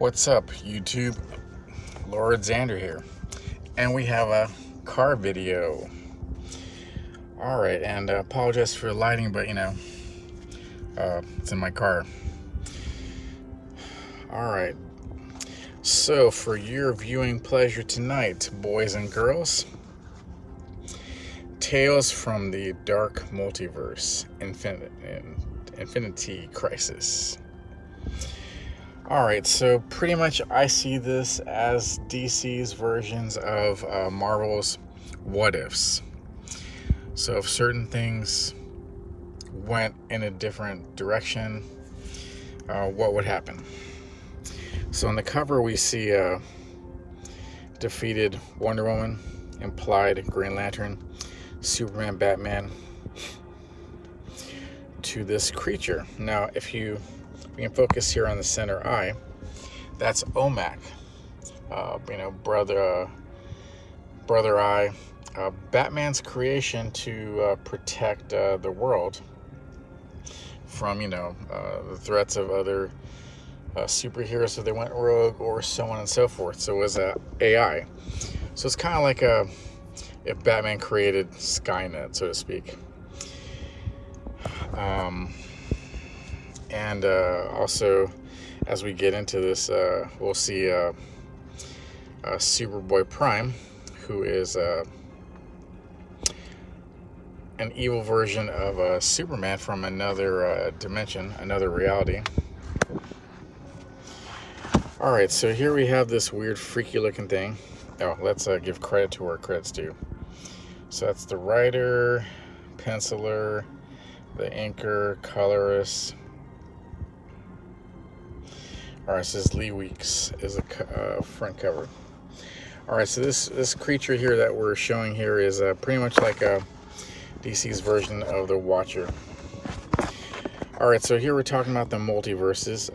What's up, YouTube? Lord Xander here, and we have a car video. Alright, and apologize for the lighting, but it's in my car. Alright, so for your viewing pleasure tonight, boys and girls, Tales from the Dark Multiverse, Infinity Crisis. Alright, so pretty much I see this as DC's versions of Marvel's What Ifs. So if certain things went in a different direction, what would happen? So on the cover we see defeated Wonder Woman, implied Green Lantern, Superman, Batman, to this creature. Now we can focus here on the center eye. That's OMAC, brother eye, Batman's creation to protect the world from the threats of other superheroes if they went rogue or so on and so forth. So it was a AI. So it's kind of like if Batman created Skynet, so to speak. And also, as we get into this, we'll see Superboy Prime, who is an evil version of Superman from another dimension, another reality. Alright, so here we have this weird, freaky looking thing. Oh, let's give credit to where credit's due. So that's the writer, penciler, the inker, colorist. Alright, so this Lee Weeks is a front cover. Alright, so this creature here that we're showing here is pretty much like DC's version of the Watcher. Alright, so here we're talking about the multiverses.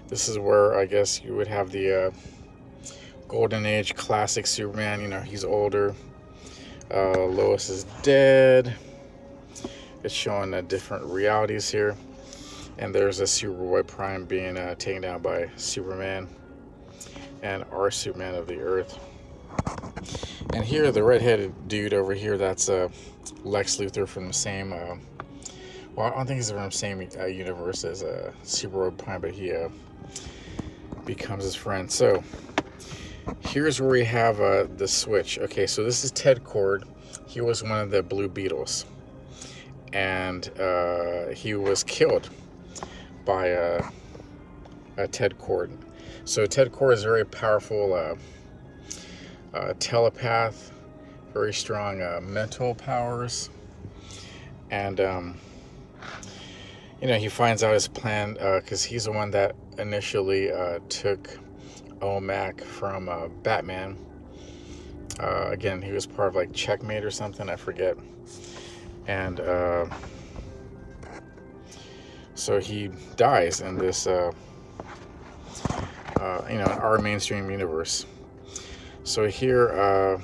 This is where I guess you would have the Golden Age classic Superman. He's older. Lois is dead. It's showing different realities here. And there's a Superboy Prime being taken down by Superman and our Superman of the Earth. And here, the red-headed dude over here, that's Lex Luthor from the same, well, I don't think he's from the same universe as Superboy Prime, but he becomes his friend. So here's where we have the switch. Okay, so this is Ted Kord. He was one of the Blue Beetles, and he was killed by Ted Kord. So Ted Kord is a very powerful telepath, very strong mental powers, and he finds out his plan because he's the one that initially took OMAC from Batman. Again, he was part of like Checkmate or something, I forget, and so he dies in this, in our mainstream universe. So here,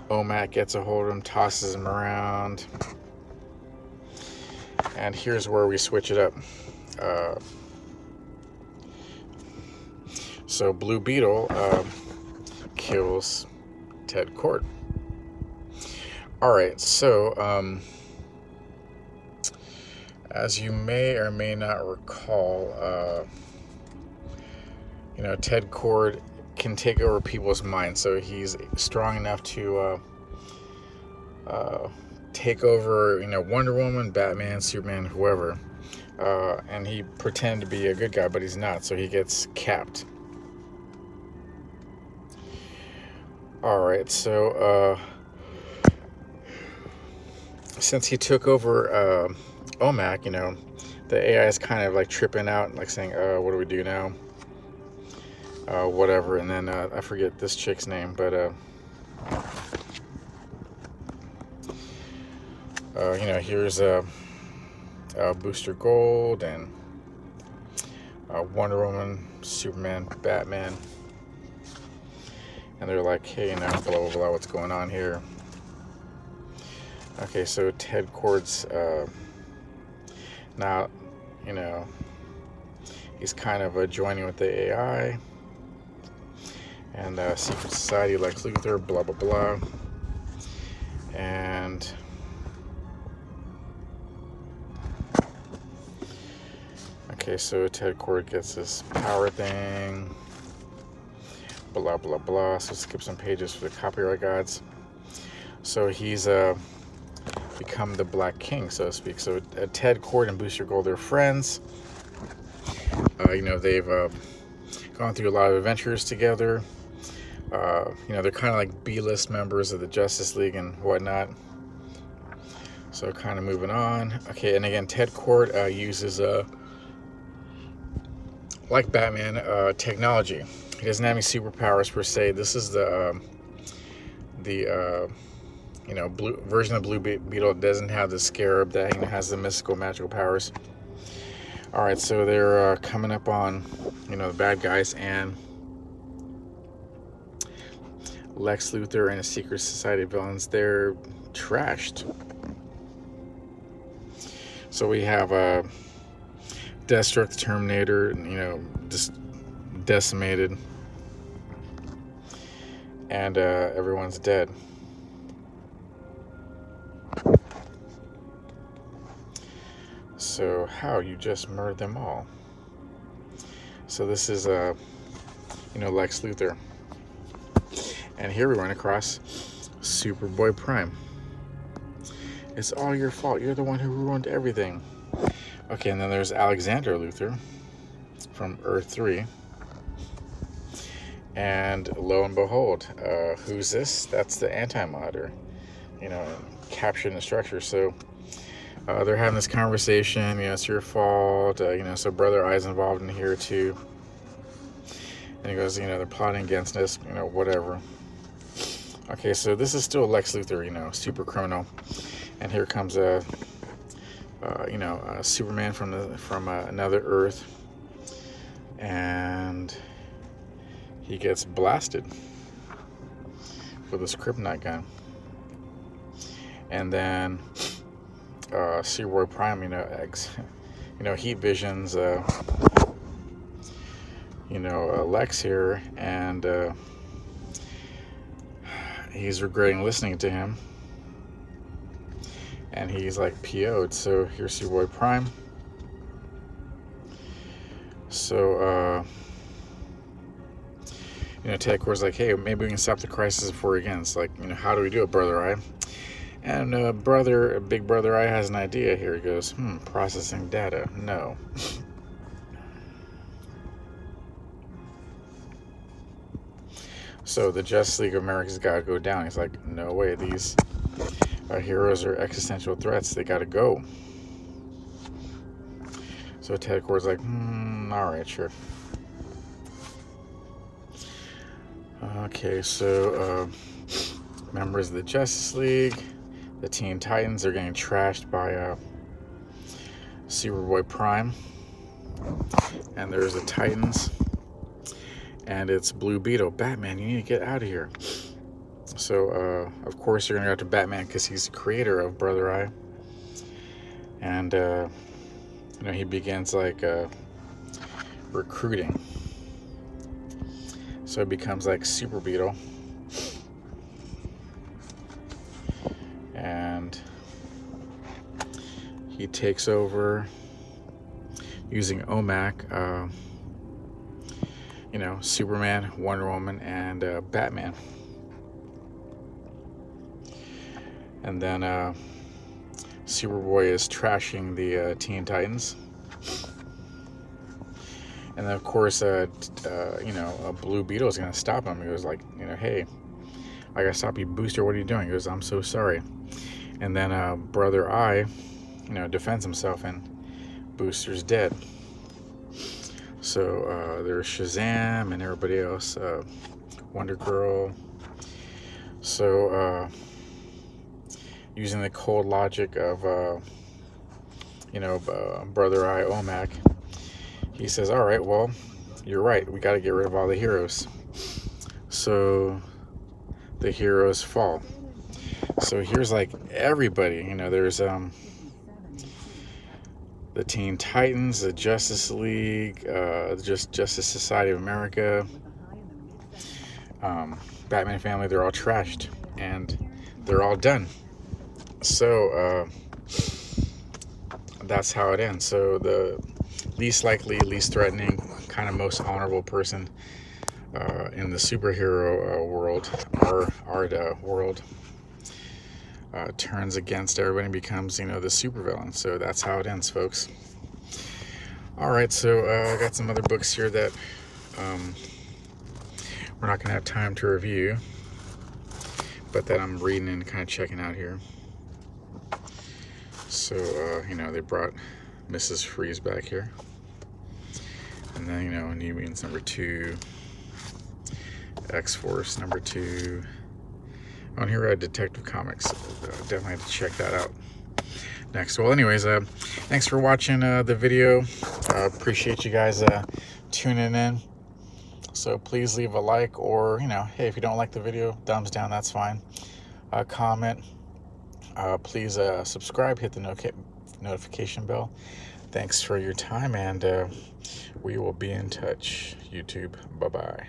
OMAC gets a hold of him, tosses him around, and here's where we switch it up. So Blue Beetle kills Ted Kord. Alright, so as you may or may not recall, Ted Kord can take over people's minds. So he's strong enough to take over, Wonder Woman, Batman, Superman, whoever. And he pretended to be a good guy, but he's not. So he gets capped. Alright, so since he took over OMAC, the AI is kind of like tripping out, like saying, what do we do now? Whatever. And then I forget this chick's name, but here's Booster Gold and Wonder Woman, Superman, Batman, and they're like, hey, blah blah blah, what's going on here? Okay, so Ted Kord's now, he's kind of joining with the AI. And secret society, Lex Luthor, blah blah blah. And okay, so Ted Kord gets this power thing, blah blah blah. So skip some pages for the copyright gods. So he's become the Black King, so to speak. So Ted Kord and Booster Gold are friends. They've gone through a lot of adventures together. They're kind of like B-list members of the Justice League and whatnot. So kind of moving on. Okay, and again, Ted Kord uses, like Batman, technology. He doesn't have any superpowers per se. This is the blue version of Blue Beetle. It doesn't have the scarab that has the mystical, magical powers. All right, so they're coming up on, the bad guys, and Lex Luthor and his secret society of villains, they're trashed. So we have Deathstroke the Terminator, just decimated, and everyone's dead. So how? You just murdered them all. So this is Lex Luthor. And here we run across Superboy Prime. It's all your fault. You're the one who ruined everything. Okay, and then there's Alexander Luthor from Earth 3. And lo and behold, who's this? That's the anti-modder, captured in the structure. So they're having this conversation, it's your fault, so Brother Eye's involved in here too. And he goes, they're plotting against us, whatever. Okay, so this is still Lex Luthor, super criminal. And here comes a Superman from another Earth, and he gets blasted with his kryptonite gun. And then Superboy Prime, heat visions, Lex here, and he's regretting listening to him, and he's like PO'd. So here's Superboy Prime. So Ted Kord's like, hey, maybe we can stop the crisis before it begins. Like, how do we do it, Brother Eye? And Big Brother Eye has an idea here. He goes, processing data. No. So the Justice League of America's got to go down. He's like, no way. These heroes are existential threats. They got to go. So Ted Kord's like, all right, sure. Okay, so members of the Justice League, the Teen Titans, are getting trashed by Superboy Prime. And there's the Titans. And it's Blue Beetle. Batman, you need to get out of here. So, of course, you're going to go to Batman because he's the creator of Brother Eye. And, he begins, recruiting. So it becomes like Super Beetle. And he takes over using OMAC, Superman, Wonder Woman, and Batman. And then Superboy is trashing the Teen Titans. And then, of course, a Blue Beetle is going to stop him. He goes like, hey, I got to stop you, Booster. What are you doing? He goes, I'm so sorry. And then Brother Eye, defends himself, and Booster's dead. So there's Shazam and everybody else, Wonder Girl. So using the cold logic of, Brother Eye OMAC, he says, all right, well, you're right. We got to get rid of all the heroes. So the heroes fall. So here's like everybody, there's the the Teen Titans, the Justice League, Justice Society of America, Batman family, they're all trashed and they're all done. So that's how it ends. So the least likely, least threatening, kind of most honorable person in the superhero world, our world, turns against everybody and becomes, the supervillain. So that's how it ends, folks. All right, so I got some other books here that we're not going to have time to review, but that I'm reading and kind of checking out here. So, they brought Mrs. Freeze back here. And then, New Mutants #2, X-Force #2. On here I had Detective Comics. So definitely have to check that out next. Well, anyways, thanks for watching the video. Appreciate you guys tuning in. So please leave a like, or, hey, if you don't like the video, thumbs down, that's fine. Comment. Please subscribe, hit the notification bell. Thanks for your time, and we will be in touch. YouTube, bye-bye.